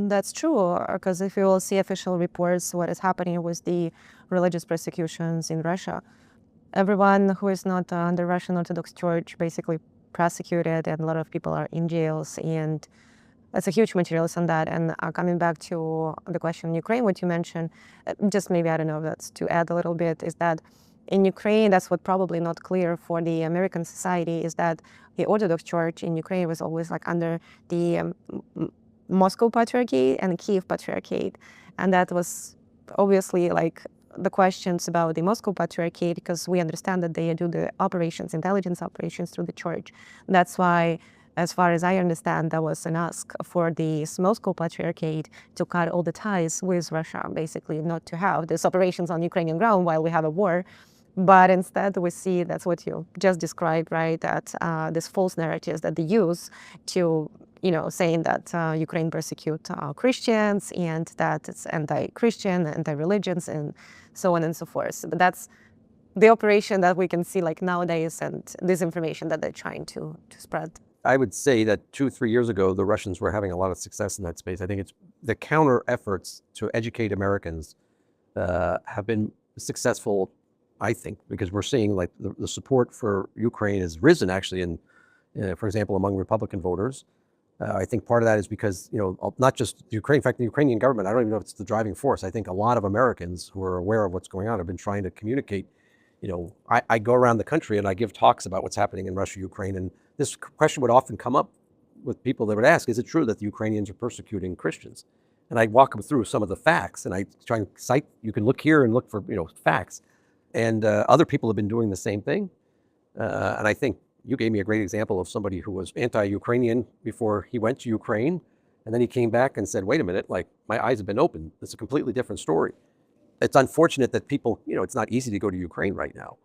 That's true, because if you will see official reports, what is happening with the religious persecutions in Russia, everyone who is not on the Russian Orthodox Church basically prosecuted, and a lot of people are in jails, and that's a huge materials on that. And coming back to the question in Ukraine, what you mentioned, just maybe, I don't know, that's to add a little bit, is that in Ukraine, that's what probably not clear for the American society, is that the Orthodox Church in Ukraine was always like under the Moscow Patriarchate and Kiev Patriarchate. And that was obviously like the questions about the Moscow Patriarchate, because we understand that they do the operations, intelligence operations through the church. That's why, as far as I understand, that was an ask for the Moscow Patriarchate to cut all the ties with Russia, basically not to have these operations on Ukrainian ground while we have a war. But instead, we see that's what you just described, right? That these false narratives that they use to, saying that Ukraine persecute Christians and that it's anti-Christian, anti-religions, and so on and so forth. But that's the operation that we can see like nowadays, and this information that they're trying to spread. I would say that 2-3 years ago, the Russians were having a lot of success in that space. I think it's the counter efforts to educate Americans have been successful, I think, because we're seeing like the support for Ukraine has risen actually in, for example, among Republican voters. I think part of that is because, not just Ukraine, in fact, the Ukrainian government, I don't even know if it's the driving force. I think a lot of Americans who are aware of what's going on have been trying to communicate. I go around the country and I give talks about what's happening in Russia, Ukraine, and this question would often come up with people that would ask, is it true that the Ukrainians are persecuting Christians? And I walk them through some of the facts, and I try and cite, you can look here and look for, facts. And other people have been doing the same thing. And I think you gave me a great example of somebody who was anti-Ukrainian before he went to Ukraine. And then he came back and said, wait a minute, like my eyes have been opened. It's a completely different story. It's unfortunate that people, it's not easy to go to Ukraine right now.